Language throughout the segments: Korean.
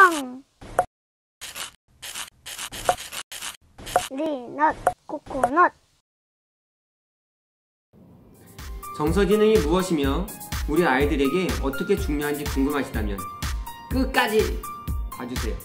꽝. 리넛 코코넛. 정서지능이 무엇이며 우리 아이들에게 어떻게 중요한지 궁금하시다면 끝까지 봐주세요.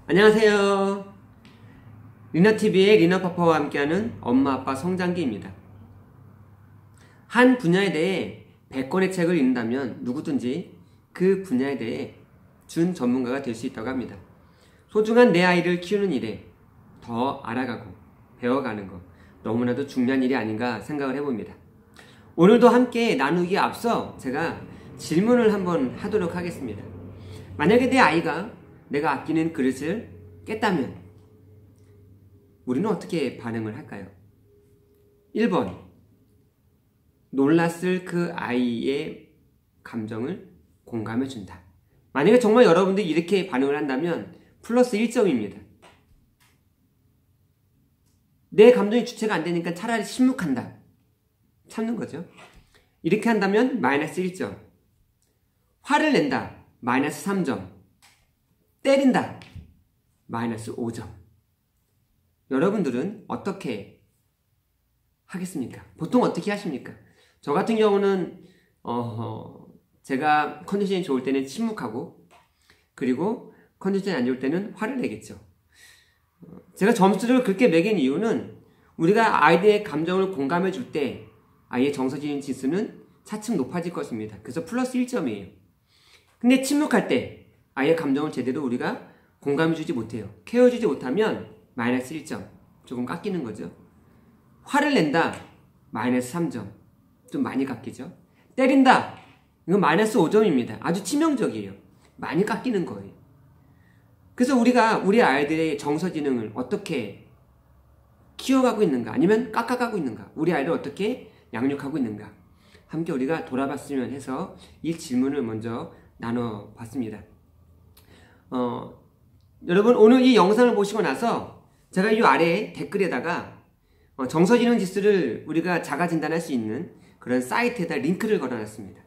안녕하세요. 리너TV의 리너파파와 함께하는 엄마 아빠 성장기입니다. 한 분야에 대해 100권의 책을 읽는다면 누구든지 그 분야에 대해 준 전문가가 될 수 있다고 합니다. 소중한 내 아이를 키우는 일에 더 알아가고 배워가는 것 너무나도 중요한 일이 아닌가 생각을 해봅니다. 오늘도 함께 나누기에 앞서 제가 질문을 한번 하도록 하겠습니다. 만약에 내 아이가 내가 아끼는 그릇을 깼다면 우리는 어떻게 반응을 할까요? 1번, 놀랐을 그 아이의 감정을 공감해준다. 만약에 정말 여러분들이 이렇게 반응을 한다면 플러스 1점입니다. 내 감정이 주체가 안 되니까 차라리 침묵한다. 참는 거죠. 이렇게 한다면 마이너스 1점. 화를 낸다. 마이너스 3점. 때린다. 마이너스 5점. 여러분들은 어떻게 하겠습니까? 보통 어떻게 하십니까? 저 같은 경우는 제가 컨디션이 좋을 때는 침묵하고, 그리고 컨디션이 안 좋을 때는 화를 내겠죠. 제가 점수를 그렇게 매긴 이유는 우리가 아이들의 감정을 공감해 줄 때 아이의 정서적인 지수는 차츰 높아질 것입니다. 그래서 플러스 1점이에요. 근데 침묵할 때 아이의 감정을 제대로 우리가 공감해주지 못해요. 케어해주지 못하면 마이너스 1점. 조금 깎이는 거죠. 화를 낸다. 마이너스 3점. 좀 많이 깎이죠. 때린다. 이건 마이너스 5점입니다. 아주 치명적이에요. 많이 깎이는 거예요. 그래서 우리가 우리 아이들의 정서지능을 어떻게 키워가고 있는가, 아니면 깎아가고 있는가, 우리 아이를 어떻게 양육하고 있는가, 함께 우리가 돌아봤으면 해서 이 질문을 먼저 나눠봤습니다. 여러분, 오늘 이 영상을 보시고 나서 제가 이 아래에 댓글에다가 정서지능 지수를 우리가 자가 진단할 수 있는 그런 사이트에다 링크를 걸어놨습니다.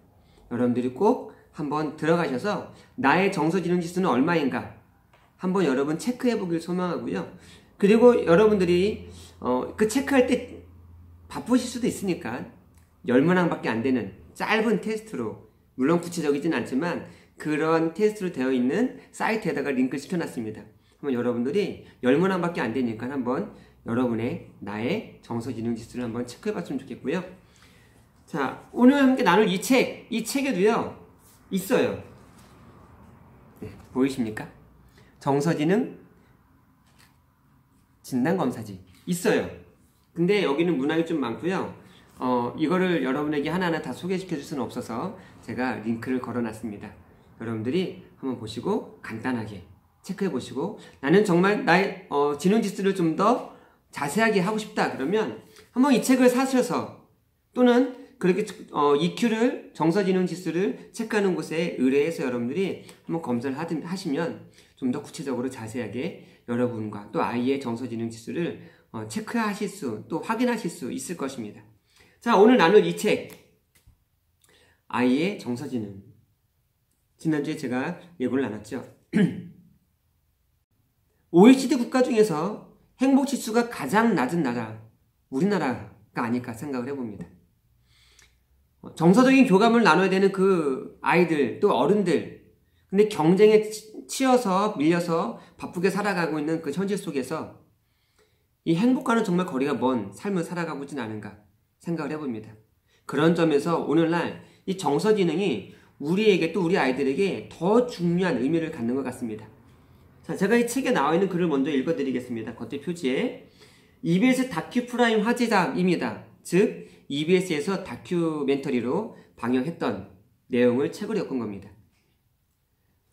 여러분들이 꼭 한번 들어가셔서 나의 정서지능 지수는 얼마인가 한번 여러분 체크해 보길 소망하고요. 그리고 여러분들이 그 체크할 때 바쁘실 수도 있으니까 10문항밖에 안 되는 짧은 테스트로, 물론 구체적이진 않지만 그런 테스트로 되어 있는 사이트에다가 링크를 시켜놨습니다. 한번 여러분들이 10문항밖에 안 되니까 한번 여러분의 나의 정서지능 지수를 한번 체크해 봤으면 좋겠고요. 자, 오늘 함께 나눌 이 책에도요 있어요. 네, 보이십니까? 정서지능 진단검사지 있어요. 근데 여기는 문항이 좀 많고요. 이거를 여러분에게 하나하나 다 소개시켜 줄 수는 없어서 제가 링크를 걸어놨습니다. 여러분들이 한번 보시고 간단하게 체크해 보시고, 나는 정말 나의 지능지수를 좀 더 자세하게 하고 싶다 그러면 한번 이 책을 사셔서, 또는 그렇게 EQ를, 정서지능지수를 체크하는 곳에 의뢰해서 여러분들이 한번 검사를 하시면 좀 더 구체적으로 자세하게 여러분과 또 아이의 정서지능지수를 체크하실 수, 또 확인하실 수 있을 것입니다. 자, 오늘 나눌 이 책, 아이의 정서지능. 지난주에 제가 예고를 나눴죠. OECD 국가 중에서 행복지수가 가장 낮은 나라, 우리나라가 아닐까 생각을 해봅니다. 정서적인 교감을 나눠야 되는 그 아이들, 또 어른들, 근데 경쟁에 치여서 밀려서 바쁘게 살아가고 있는 그 현실 속에서 이 행복과는 정말 거리가 먼 삶을 살아가고 있지는 않은가 생각을 해봅니다. 그런 점에서 오늘날 이 정서지능이 우리에게 또 우리 아이들에게 더 중요한 의미를 갖는 것 같습니다. 자, 제가 이 책에 나와 있는 글을 먼저 읽어드리겠습니다. 겉에 표지에 EBS 다큐프라임 화제작입니다. 즉 EBS에서 다큐멘터리로 방영했던 내용을 책으로 엮은 겁니다.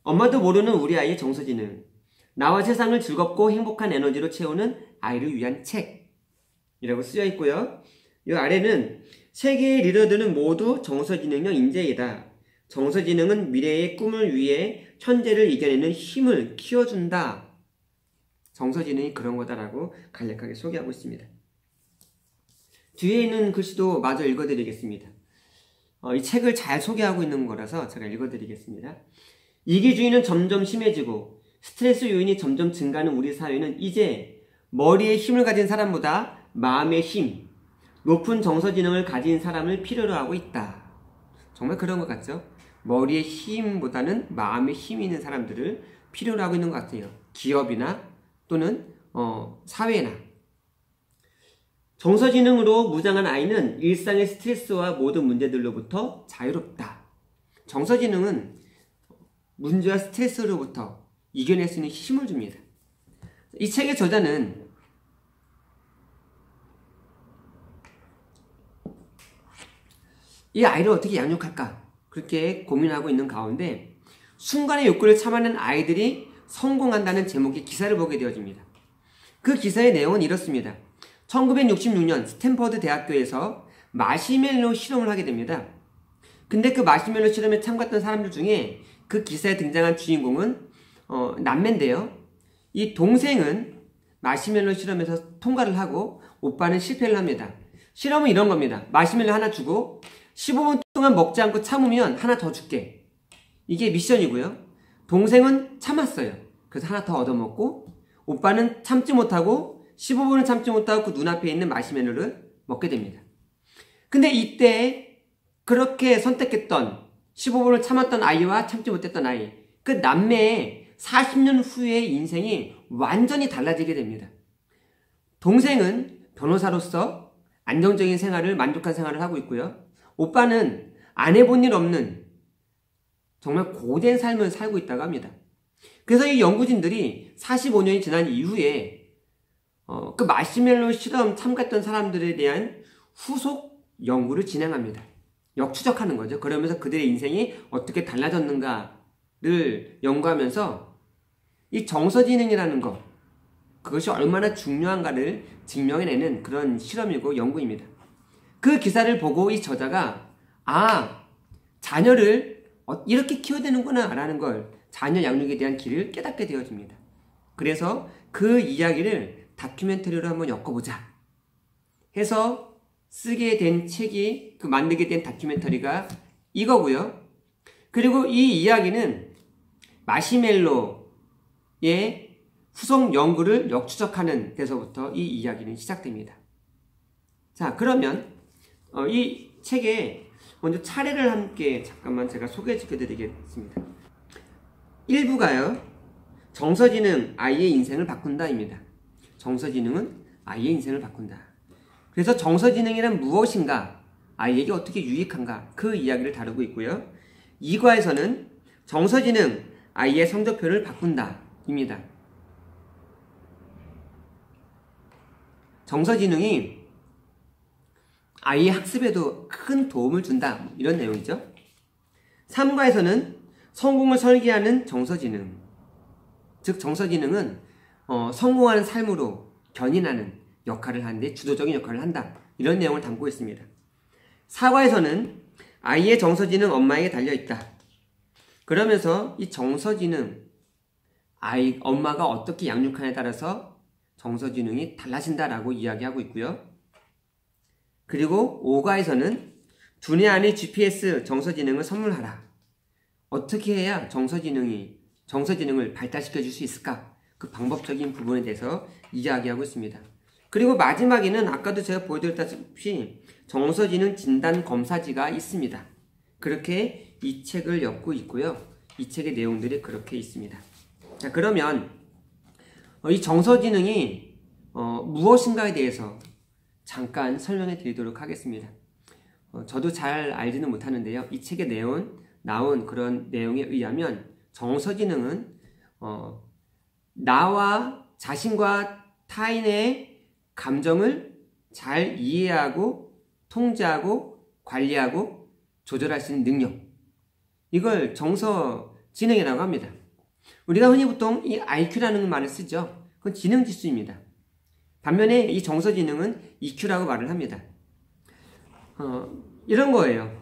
엄마도 모르는 우리 아이의 정서지능, 나와 세상을 즐겁고 행복한 에너지로 채우는 아이를 위한 책이라고 쓰여 있고요. 이 아래는 세계의 리더들은 모두 정서지능형 인재이다. 정서지능은 미래의 꿈을 위해 천재를 이겨내는 힘을 키워준다. 정서지능이 그런 거다라고 간략하게 소개하고 있습니다. 뒤에 있는 글씨도 마저 읽어드리겠습니다. 이 책을 잘 소개하고 있는 거라서 제가 읽어드리겠습니다. 이기주의는 점점 심해지고 스트레스 요인이 점점 증가하는 우리 사회는 이제 머리에 힘을 가진 사람보다 마음의 힘, 높은 정서지능을 가진 사람을 필요로 하고 있다. 정말 그런 것 같죠? 머리의 힘보다는 마음의 힘이 있는 사람들을 필요로 하고 있는 것 같아요. 기업이나 또는 사회나. 정서지능으로 무장한 아이는 일상의 스트레스와 모든 문제들로부터 자유롭다. 정서지능은 문제와 스트레스로부터 이겨낼 수 있는 힘을 줍니다. 이 책의 저자는 이 아이를 어떻게 양육할까 그렇게 고민하고 있는 가운데 순간의 욕구를 참아낸 아이들이 성공한다는 제목의 기사를 보게 되어집니다. 그 기사의 내용은 이렇습니다. 1966년 스탠퍼드 대학교에서 마시멜로 실험을 하게 됩니다. 근데 그 마시멜로 실험에 참가했던 사람들 중에 그 기사에 등장한 주인공은 남매인데요. 이 동생은 마시멜로 실험에서 통과를 하고 오빠는 실패를 합니다. 실험은 이런 겁니다. 마시멜로 하나 주고 15분 동안 먹지 않고 참으면 하나 더 줄게. 이게 미션이고요. 동생은 참았어요. 그래서 하나 더 얻어먹고 오빠는 참지 못하고 15분을 참지 못하고 그 눈앞에 있는 마시멜로를 먹게 됩니다. 근데 이때 그렇게 선택했던 15분을 참았던 아이와 참지 못했던 아이, 그 남매의 40년 후의 인생이 완전히 달라지게 됩니다. 동생은 변호사로서 안정적인 생활을 만족한 생활을 하고 있고요. 오빠는 안 해본 일 없는 정말 고된 삶을 살고 있다고 합니다. 그래서 이 연구진들이 45년이 지난 이후에 그 마시멜로 실험 참가했던 사람들에 대한 후속 연구를 진행합니다. 역추적하는 거죠. 그러면서 그들의 인생이 어떻게 달라졌는가를 연구하면서 이 정서지능이라는 것, 그것이 얼마나 중요한가를 증명해내는 그런 실험이고 연구입니다. 그 기사를 보고 이 저자가 자녀를 이렇게 키워야 되는구나 라는 걸 자녀 양육에 대한 길을 깨닫게 되어집니다. 그래서 그 이야기를 다큐멘터리로 한번 엮어보자 해서 쓰게 된 책이 만들게 된 다큐멘터리가 이거고요. 그리고 이 이야기는 마시멜로의 후속 연구를 역추적하는 데서부터 이 이야기는 시작됩니다. 자, 그러면 이 책에 먼저 차례를 함께 잠깐만 제가 소개시켜 드리겠습니다. 1부가요. 정서지능 아이의 인생을 바꾼다입니다. 정서지능은 아이의 인생을 바꾼다. 그래서 정서지능이란 무엇인가, 아이에게 어떻게 유익한가 그 이야기를 다루고 있고요. 2과에서는 정서지능 아이의 성적표를 바꾼다 입니다. 정서지능이 아이의 학습에도 큰 도움을 준다 이런 내용이죠. 3과에서는 성공을 설계하는 정서지능, 즉 정서지능은 성공하는 삶으로 견인하는 역할을 하는데 주도적인 역할을 한다 이런 내용을 담고 있습니다. 4과에서는 아이의 정서지능 엄마에게 달려있다. 그러면서 이 정서지능 엄마가 어떻게 양육하냐에 따라서 정서지능이 달라진다라고 이야기하고 있고요. 그리고 5과에서는 두뇌 안의 GPS 정서지능을 선물하라. 어떻게 해야 정서지능을 발달시켜 줄 수 있을까? 그 방법적인 부분에 대해서 이야기하고 있습니다. 그리고 마지막에는 아까도 제가 보여드렸다시피 정서지능 진단검사지가 있습니다. 그렇게 이 책을 엮고 있고요. 이 책의 내용들이 그렇게 있습니다. 자, 그러면 이 정서지능이 무엇인가에 대해서 잠깐 설명해 드리도록 하겠습니다. 저도 잘 알지는 못하는데요. 이 책에 나온 그런 내용에 의하면 정서지능은 나와 자신과 타인의 감정을 잘 이해하고 통제하고 관리하고 조절할 수 있는 능력, 이걸 정서지능이라고 합니다. 우리가 흔히 보통 이 IQ라는 말을 쓰죠. 그건 지능지수입니다. 반면에 이 정서지능은 EQ라고 말을 합니다. 이런 거예요.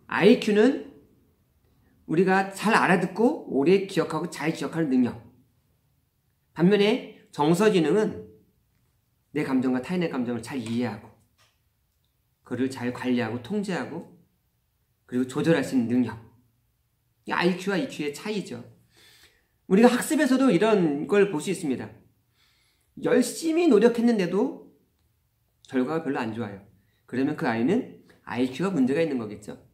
IQ는 우리가 잘 알아듣고 오래 기억하고 잘 기억하는 능력. 반면에 정서지능은 내 감정과 타인의 감정을 잘 이해하고 그를 잘 관리하고 통제하고 그리고 조절할 수 있는 능력. 이 IQ와 EQ의 차이죠. 우리가 학습에서도 이런 걸 볼 수 있습니다. 열심히 노력했는데도 결과가 별로 안 좋아요. 그러면 그 아이는 IQ가 문제가 있는 거겠죠.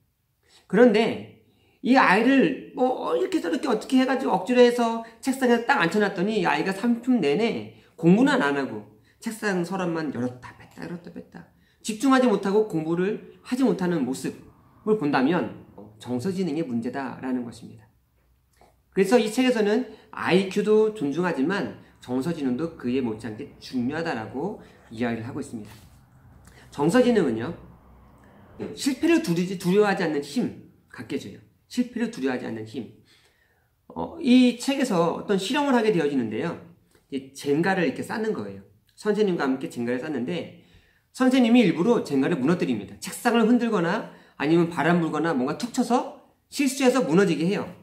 그런데 이 아이를 이렇게 저렇게 어떻게 해가지고 억지로 해서 책상에 딱 앉혀놨더니 이 아이가 30분 내내 공부는 안 하고 책상 서랍만 열었다 뺐다 집중하지 못하고 공부를 하지 못하는 모습을 본다면 정서지능의 문제다라는 것입니다. 그래서 이 책에서는 IQ도 존중하지만 정서지능도 그에 못지않게 중요하다라고 이야기를 하고 있습니다. 정서지능은요, 실패를 두려워하지 않는 힘 갖게 해줘요. 실패를 두려워하지 않는 힘. 이 책에서 어떤 실험을 하게 되어지는데요. 젠가를 이렇게 쌓는 거예요. 선생님과 함께 젠가를 쌓는데 선생님이 일부러 젠가를 무너뜨립니다. 책상을 흔들거나 아니면 바람 불거나 뭔가 툭 쳐서 실수해서 무너지게 해요.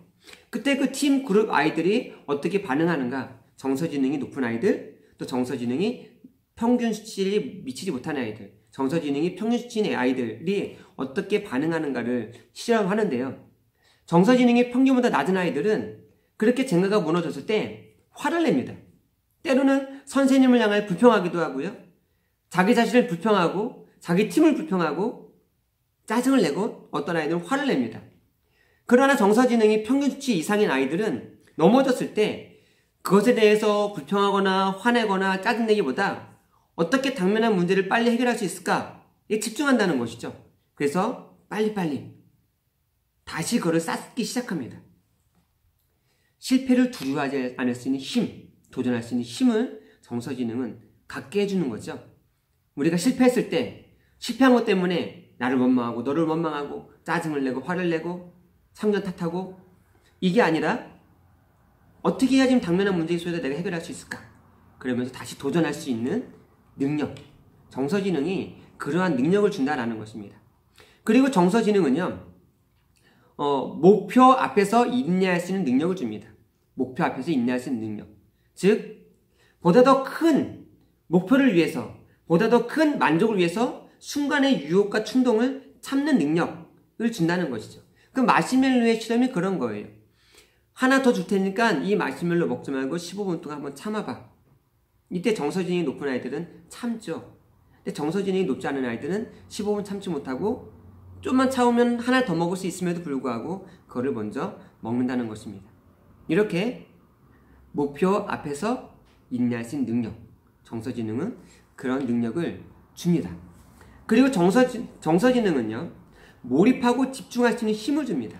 그때 그 팀 그룹 아이들이 어떻게 반응하는가? 정서지능이 높은 아이들, 또 정서지능이 평균 수치를 미치지 못하는 아이들, 정서지능이 평균 수치의 아이들이 어떻게 반응하는가를 실험하는데요. 정서지능이 평균보다 낮은 아이들은 그렇게 젠가가 무너졌을 때 화를 냅니다. 때로는 선생님을 향해 불평하기도 하고요. 자기 자신을 불평하고 자기 팀을 불평하고 짜증을 내고 어떤 아이들은 화를 냅니다. 그러나 정서지능이 평균 수치 이상인 아이들은 넘어졌을 때 그것에 대해서 불평하거나 화내거나 짜증내기보다 어떻게 당면한 문제를 빨리 해결할 수 있을까에 집중한다는 것이죠. 그래서 빨리빨리 다시 그걸 쌓기 시작합니다. 실패를 두려워하지 않을 수 있는 힘, 도전할 수 있는 힘을 정서지능은 갖게 해주는 거죠. 우리가 실패했을 때 실패한 것 때문에 나를 원망하고 너를 원망하고 짜증을 내고 화를 내고 상견 탓하고 이게 아니라 어떻게 해야 지금 당면한 문제 속에서 내가 해결할 수 있을까? 그러면서 다시 도전할 수 있는 능력, 정서지능이 그러한 능력을 준다라는 것입니다. 그리고 정서지능은요, 목표 앞에서 인내할 수 있는 능력을 줍니다. 목표 앞에서 인내할 수 있는 능력. 즉, 보다 더 큰 목표를 위해서, 보다 더 큰 만족을 위해서 순간의 유혹과 충동을 참는 능력을 준다는 것이죠. 그 마시멜로의 실험이 그런 거예요. 하나 더 줄 테니까 이 마시멜로 먹지 말고 15분 동안 한번 참아봐. 이때 정서지능이 높은 아이들은 참죠. 근데 정서지능이 높지 않은 아이들은 15분 참지 못하고 좀만 참으면 하나 더 먹을 수 있음에도 불구하고 그거를 먼저 먹는다는 것입니다. 이렇게 목표 앞에서 인내할 수 있는 능력, 정서지능은 그런 능력을 줍니다. 그리고 정서지능은요, 몰입하고 집중할 수 있는 힘을 줍니다.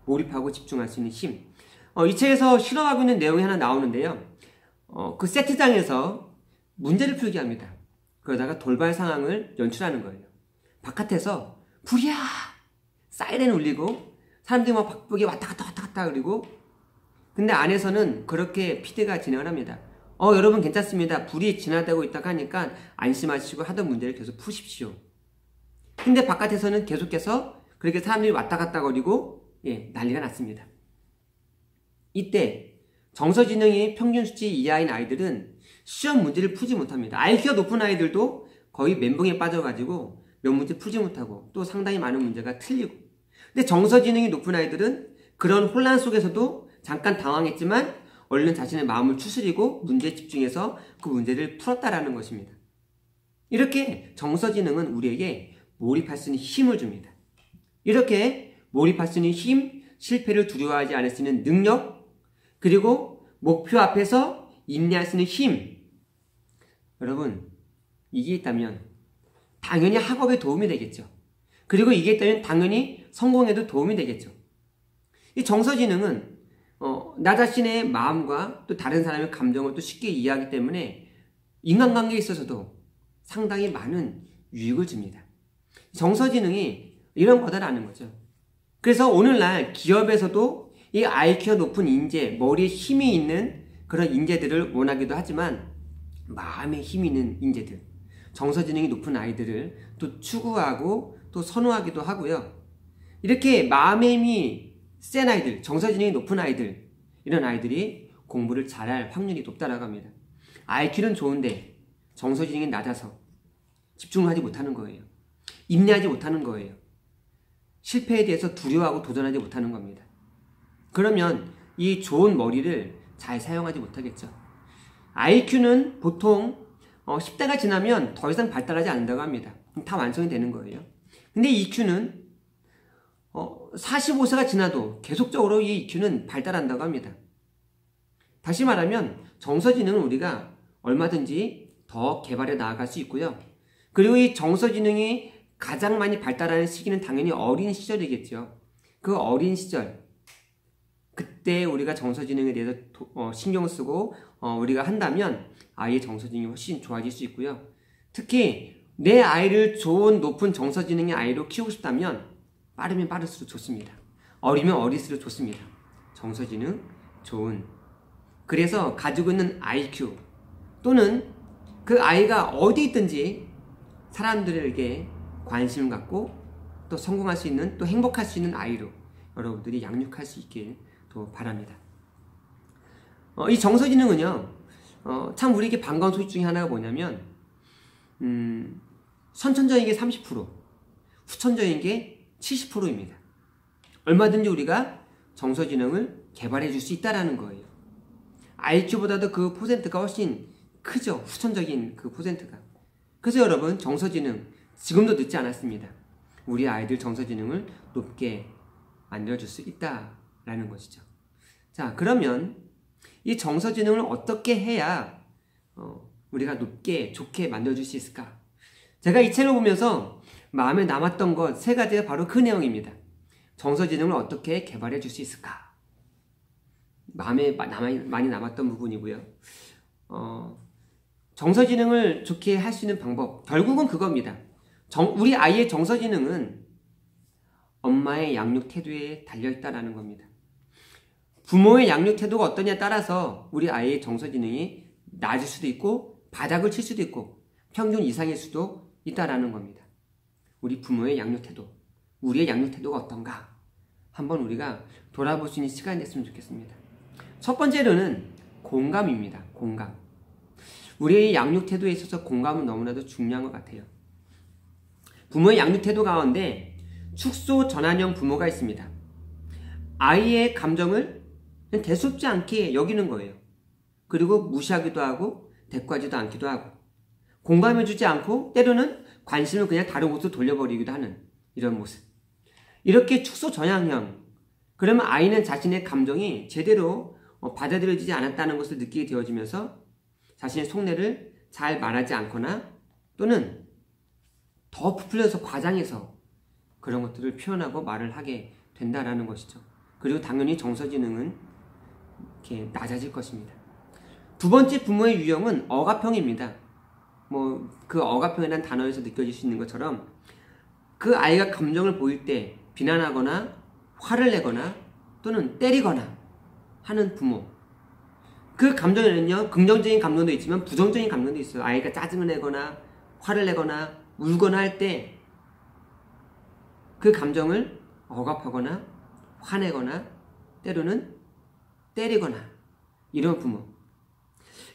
몰입하고 집중할 수 있는 힘. 이 책에서 실험하고 있는 내용이 하나 나오는데요. 그 세트장에서 문제를 풀게 합니다. 그러다가 돌발 상황을 연출하는 거예요. 바깥에서 불이야! 사이렌 울리고 사람들이 막 바쁘게 왔다 갔다 그리고 근데 안에서는 그렇게 피드가 진행을 합니다. 여러분 괜찮습니다. 불이 지나가고 있다고 하니까 안심하시고 하던 문제를 계속 푸십시오. 근데 바깥에서는 계속해서 그렇게 사람들이 왔다 갔다 거리고 난리가 났습니다. 이때 정서지능이 평균 수치 이하인 아이들은 시험 문제를 풀지 못합니다. IQ가 높은 아이들도 거의 멘붕에 빠져가지고 몇 문제 풀지 못하고 또 상당히 많은 문제가 틀리고, 근데 정서지능이 높은 아이들은 그런 혼란 속에서도 잠깐 당황했지만 얼른 자신의 마음을 추스리고 문제에 집중해서 그 문제를 풀었다라는 것입니다. 이렇게 정서지능은 우리에게 몰입할 수 있는 힘을 줍니다. 이렇게 몰입할 수 있는 힘, 실패를 두려워하지 않을 수 있는 능력, 그리고 목표 앞에서 인내할 수 있는 힘, 여러분, 이게 있다면 당연히 학업에 도움이 되겠죠. 그리고 이게 있다면 당연히 성공에도 도움이 되겠죠. 이 정서지능은 나 자신의 마음과 또 다른 사람의 감정을 또 쉽게 이해하기 때문에 인간관계에 있어서도 상당히 많은 유익을 줍니다. 정서지능이 이런 거다라는 거죠. 그래서 오늘날 기업에서도 이 IQ가 높은 인재, 머리에 힘이 있는 그런 인재들을 원하기도 하지만 마음에 힘이 있는 인재들, 정서지능이 높은 아이들을 또 추구하고 또 선호하기도 하고요. 이렇게 마음의 힘이 센 아이들, 정서지능이 높은 아이들, 이런 아이들이 공부를 잘할 확률이 높다라고 합니다. IQ는 좋은데 정서지능이 낮아서 집중을 하지 못하는 거예요. 인내하지 못하는 거예요. 실패에 대해서 두려워하고 도전하지 못하는 겁니다. 그러면 이 좋은 머리를 잘 사용하지 못하겠죠. IQ는 보통 10대가 지나면 더 이상 발달하지 않는다고 합니다. 다 완성이 되는 거예요. 근데 EQ는 45세가 지나도 계속적으로 이 EQ는 발달한다고 합니다. 다시 말하면 정서지능은 우리가 얼마든지 더 개발해 나아갈 수 있고요. 그리고 이 정서지능이 가장 많이 발달하는 시기는 당연히 어린 시절이겠죠. 그 어린 시절, 그때 우리가 정서지능에 대해서 신경 쓰고 우리가 한다면 아이의 정서지능이 훨씬 좋아질 수 있고요. 특히 내 아이를 좋은 높은 정서지능의 아이로 키우고 싶다면 빠르면 빠를수록 좋습니다. 어리면 어릴수록 좋습니다. 정서지능 좋은. 그래서 가지고 있는 IQ 또는 그 아이가 어디 있든지 사람들에게 관심을 갖고 또 성공할 수 있는, 또 행복할 수 있는 아이로 여러분들이 양육할 수 있길 또 바랍니다. 이 정서지능은요, 참 우리에게 반가운 소식 중에 하나가 뭐냐면 선천적인 게 30%, 후천적인 게 70%입니다. 얼마든지 우리가 정서지능을 개발해 줄 수 있다는 거예요. IQ보다도 그 퍼센트가 훨씬 크죠. 후천적인 그 퍼센트가. 그래서 여러분, 정서지능 지금도 늦지 않았습니다. 우리 아이들 정서지능을 높게 만들어줄 수 있다라는 것이죠. 자, 그러면 이 정서지능을 어떻게 해야 우리가 높게 좋게 만들어줄 수 있을까? 제가 이 책을 보면서 마음에 남았던 것 3가지가 바로 그 내용입니다. 정서지능을 어떻게 개발해 줄 수 있을까? 마음에 많이 남았던 부분이고요. 정서지능을 좋게 할 수 있는 방법, 결국은 그겁니다. 우리 아이의 정서지능은 엄마의 양육 태도에 달려있다라는 겁니다. 부모의 양육 태도가 어떠냐에 따라서 우리 아이의 정서지능이 낮을 수도 있고 바닥을 칠 수도 있고 평균 이상일 수도 있다라는 겁니다. 우리 부모의 양육 태도, 우리의 양육 태도가 어떤가 한번 우리가 돌아볼 수 있는 시간이 됐으면 좋겠습니다. 첫 번째로는 공감입니다. 공감. 우리의 양육 태도에 있어서 공감은 너무나도 중요한 것 같아요. 부모의 양육 태도 가운데 축소 전환형 부모가 있습니다. 아이의 감정을 대수롭지 않게 여기는 거예요. 그리고 무시하기도 하고 대꾸하지도 않기도 하고 공감해주지 않고 때로는 관심을 그냥 다른 곳으로 돌려버리기도 하는 이런 모습. 이렇게 축소 전향형, 그러면 아이는 자신의 감정이 제대로 받아들여지지 않았다는 것을 느끼게 되어지면서 자신의 속내를 잘 말하지 않거나 또는 더 부풀려서 과장해서 그런 것들을 표현하고 말을 하게 된다라는 것이죠. 그리고 당연히 정서지능은 이렇게 낮아질 것입니다. 두 번째 부모의 유형은 억압형입니다. 그 억압형이라는 단어에서 느껴질 수 있는 것처럼 그 아이가 감정을 보일 때 비난하거나 화를 내거나 또는 때리거나 하는 부모. 그 감정에는요, 긍정적인 감정도 있지만 부정적인 감정도 있어요. 아이가 짜증을 내거나 화를 내거나 울거나 할 때 그 감정을 억압하거나 화내거나 때로는 때리거나 이런 부모.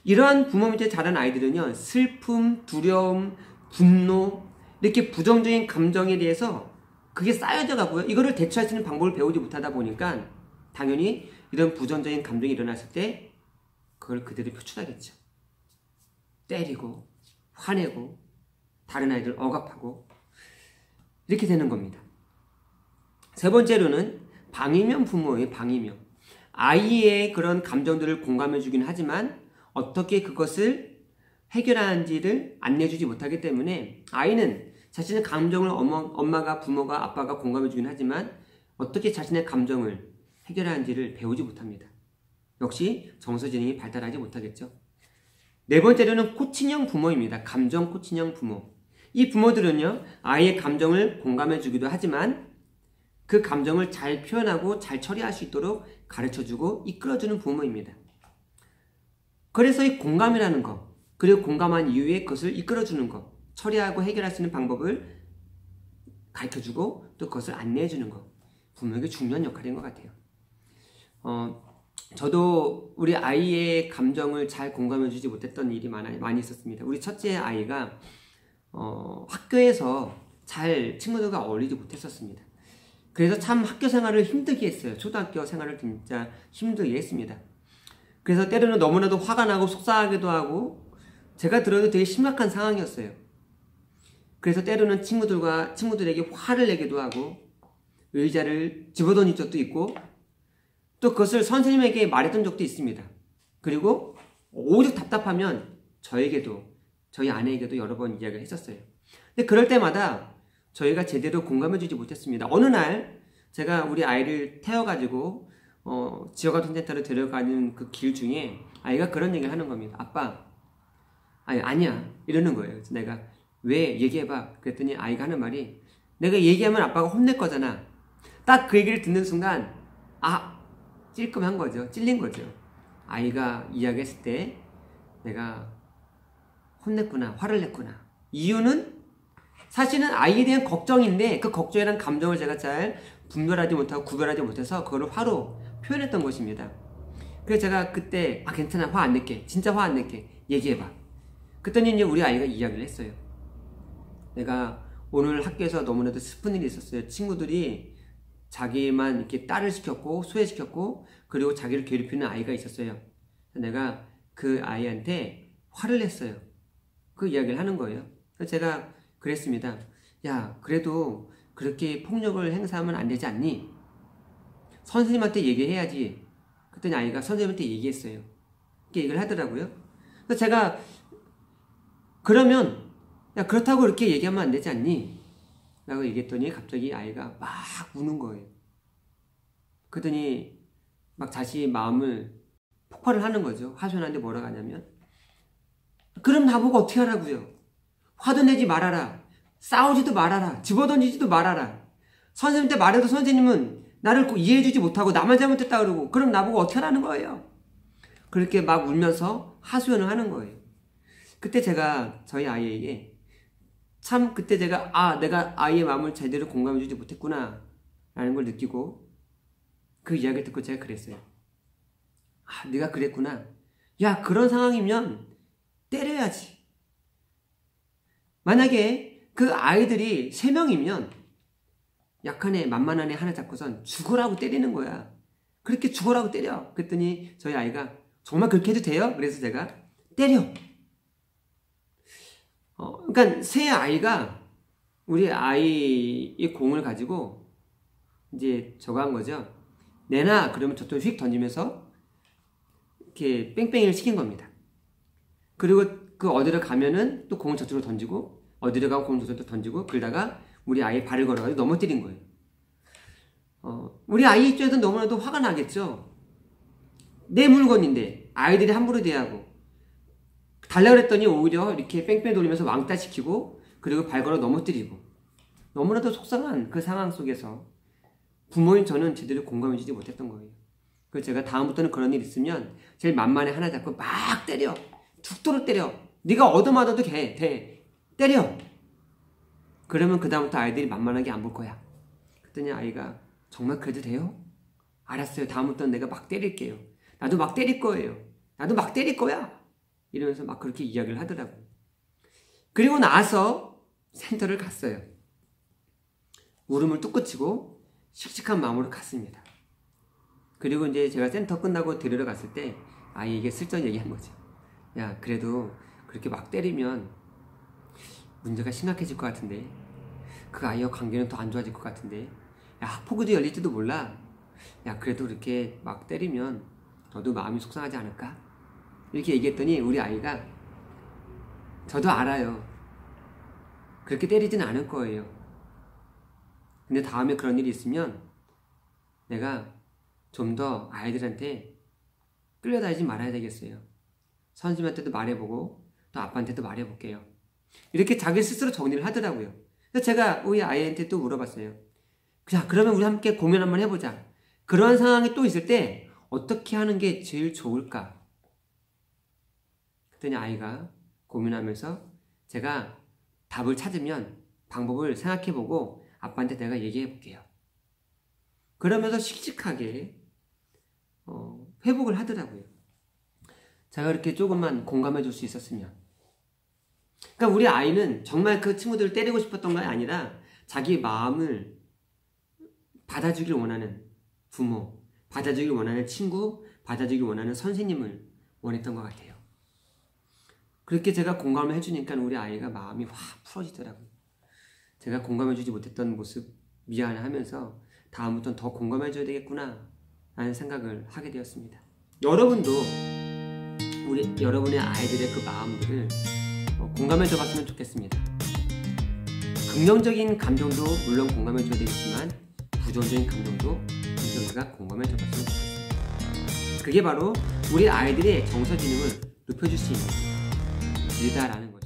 이러한 부모 밑에 자란 아이들은요, 슬픔, 두려움, 분노 이렇게 부정적인 감정에 대해서 그게 쌓여져 가고요. 이거를 대처할 수 있는 방법을 배우지 못하다 보니까 당연히 이런 부정적인 감정이 일어났을 때 그걸 그대로 표출하겠죠. 때리고 화내고 다른 아이들 억압하고 이렇게 되는 겁니다. 세 번째로는 방위명 부모의 방위명. 아이의 그런 감정들을 공감해 주긴 하지만 어떻게 그것을 해결하는지를 안내해주지 못하기 때문에 아이는 자신의 감정을 엄마가, 부모가, 아빠가 공감해주긴 하지만 어떻게 자신의 감정을 해결하는지를 배우지 못합니다. 역시 정서지능이 발달하지 못하겠죠. 네 번째로는 코칭형 부모입니다. 감정 코칭형 부모. 이 부모들은요, 아이의 감정을 공감해주기도 하지만 그 감정을 잘 표현하고 잘 처리할 수 있도록 가르쳐주고 이끌어주는 부모입니다. 그래서 이 공감이라는 것, 그리고 공감한 이후에 그것을 이끌어주는 것, 처리하고 해결할 수 있는 방법을 가르쳐주고 또 그것을 안내해주는 것, 부모에게 중요한 역할인 것 같아요. 저도 우리 아이의 감정을 잘 공감해주지 못했던 일이 많이 있었습니다. 우리 첫째 아이가 학교에서 잘 친구들과 어울리지 못했었습니다. 그래서 참 학교 생활을 힘들게 했어요. 초등학교 생활을 진짜 힘들게 했습니다. 그래서 때로는 너무나도 화가 나고 속상하기도 하고 제가 들어도 되게 심각한 상황이었어요. 그래서 때로는 친구들에게 화를 내기도 하고 의자를 집어던진 적도 있고 또 그것을 선생님에게 말했던 적도 있습니다. 그리고 오죽 답답하면 저에게도 저희 아내에게도 여러 번 이야기를 했었어요. 근데 그럴 때마다 저희가 제대로 공감해주지 못했습니다. 어느 날 제가 우리 아이를 태워가지고 지역아동센터로 데려가는 그 길 중에 아이가 그런 얘기를 하는 겁니다. 아빠, 아니야 이러는 거예요. 내가 왜 얘기해봐. 그랬더니 아이가 하는 말이 내가 얘기하면 아빠가 혼낼 거잖아. 딱 그 얘기를 듣는 순간 찔끔한 거죠. 찔린 거죠. 아이가 이야기했을 때 내가 혼냈구나, 화를 냈구나. 이유는 사실은 아이에 대한 걱정인데 그 걱정에 대한 감정을 제가 잘 분별하지 못하고 구별하지 못해서 그걸 화로 표현했던 것입니다. 그래서 제가 그때 괜찮아, 화 안 낼게, 진짜 화 안 낼게, 얘기해봐. 그랬더니 이제 우리 아이가 이야기를 했어요. 내가 오늘 학교에서 너무나도 슬픈 일이 있었어요. 친구들이 자기만 이렇게 딸을 시켰고 소외시켰고 그리고 자기를 괴롭히는 아이가 있었어요. 내가 그 아이한테 화를 냈어요. 그 이야기를 하는 거예요. 그래서 제가 그랬습니다. 야, 그래도 그렇게 폭력을 행사하면 안 되지 않니? 선생님한테 얘기해야지. 그랬더니 아이가 선생님한테 얘기했어요. 이렇게 얘기를 하더라고요. 그래서 제가 그러면 야, 그렇다고 이렇게 얘기하면 안 되지 않니? 라고 얘기했더니 갑자기 아이가 막 우는 거예요. 그러더니 막 다시 마음을 폭발을 하는 거죠. 하소연한테 뭐라고 하냐면 그럼 나보고 어떻게 하라고요? 화도 내지 말아라. 싸우지도 말아라. 집어던지지도 말아라. 선생님한테 말해도 선생님은 나를 이해해주지 못하고 나만 잘못했다 그러고 그럼 나보고 어떻게 하라는 거예요? 그렇게 막 울면서 하소연을 하는 거예요. 그때 제가 저희 아이에게 참 그때 제가 내가 아이의 마음을 제대로 공감해주지 못했구나 라는 걸 느끼고 그 이야기를 듣고 제가 그랬어요. 네가 그랬구나. 야, 그런 상황이면 때려야지. 만약에 그 아이들이 3명이면 약한 애, 만만한 애 하나 잡고선 죽으라고 때리는 거야. 그렇게 죽으라고 때려. 그랬더니 저희 아이가 정말 그렇게 해도 돼요? 그래서 제가 때려. 그러니까 세 아이가 우리 아이의 공을 가지고 이제 저거 한 거죠. 내놔. 그러면 저쪽 휙 던지면서 이렇게 뺑뺑이를 시킨 겁니다. 그리고 그 어디로 가면은 또 공을 저쪽으로 던지고 어디로 가면 공을 저쪽으로 던지고 그러다가 우리 아이 발을 걸어가지고 넘어뜨린 거예요. 우리 아이 입장에서 너무나도 화가 나겠죠. 내 물건인데 아이들이 함부로 대하고 달라고 그랬더니 오히려 이렇게 뺑뺑 돌리면서 왕따 시키고 그리고 발 걸어 넘어뜨리고 너무나도 속상한 그 상황 속에서 부모인 저는 제대로 공감해주지 못했던 거예요. 그래서 제가 다음부터는 그런 일 있으면 제일 만만해 하나 잡고 막 때려. 죽도록 때려. 네가 얻어맞아도 돼. 때려. 그러면 그 다음부터 아이들이 만만하게 안 볼 거야. 그랬더니 아이가 정말 그래도 돼요? 알았어요. 다음부터는 내가 막 때릴게요. 나도 막 때릴 거예요. 나도 막 때릴 거야. 이러면서 막 그렇게 이야기를 하더라고요. 그리고 나서 센터를 갔어요. 울음을 뚝 그치고 씩씩한 마음으로 갔습니다. 그리고 이제 제가 센터 끝나고 데리러 갔을 때 아이에게 슬쩍 얘기한 거죠. 야, 그래도 그렇게 막 때리면 문제가 심각해질 것 같은데 그 아이와 관계는 더 안 좋아질 것 같은데 야, 학폭위도 열릴지도 몰라. 야, 그래도 그렇게 막 때리면 너도 마음이 속상하지 않을까? 이렇게 얘기했더니 우리 아이가 저도 알아요. 그렇게 때리진 않을 거예요. 근데 다음에 그런 일이 있으면 내가 좀 더 아이들한테 끌려다니지 말아야 되겠어요. 선생님한테도 말해보고 또 아빠한테도 말해볼게요. 이렇게 자기 스스로 정리를 하더라고요. 그래서 제가 우리 아이한테 또 물어봤어요. 자, 그러면 우리 함께 공연 한번 해보자. 그런 상황이 또 있을 때 어떻게 하는 게 제일 좋을까? 그랬더니 아이가 고민하면서 제가 답을 찾으면 방법을 생각해보고 아빠한테 내가 얘기해볼게요. 그러면서 씩씩하게 회복을 하더라고요. 제가 이렇게 조금만 공감해 줄 수 있었으면. 그러니까 우리 아이는 정말 그 친구들을 때리고 싶었던 게 아니라 자기 마음을 받아주길 원하는 부모, 받아주길 원하는 친구, 받아주길 원하는 선생님을 원했던 것 같아요. 그렇게 제가 공감을 해주니까 우리 아이가 마음이 확 풀어지더라고요. 제가 공감해주지 못했던 모습 미안하면서 다음부터는 더 공감해줘야 되겠구나 라는 생각을 하게 되었습니다. 여러분도 여러분의 아이들의 그 마음들을 공감해줘 봤으면 좋겠습니다. 긍정적인 감정도 물론 공감해줘야 되겠지만 부정적인 감정도 우리가 공감해줘 봤으면 좋겠습니다. 그게 바로 우리 아이들의 정서 지능을 높여줄 수 있는 일이다라는 거예요.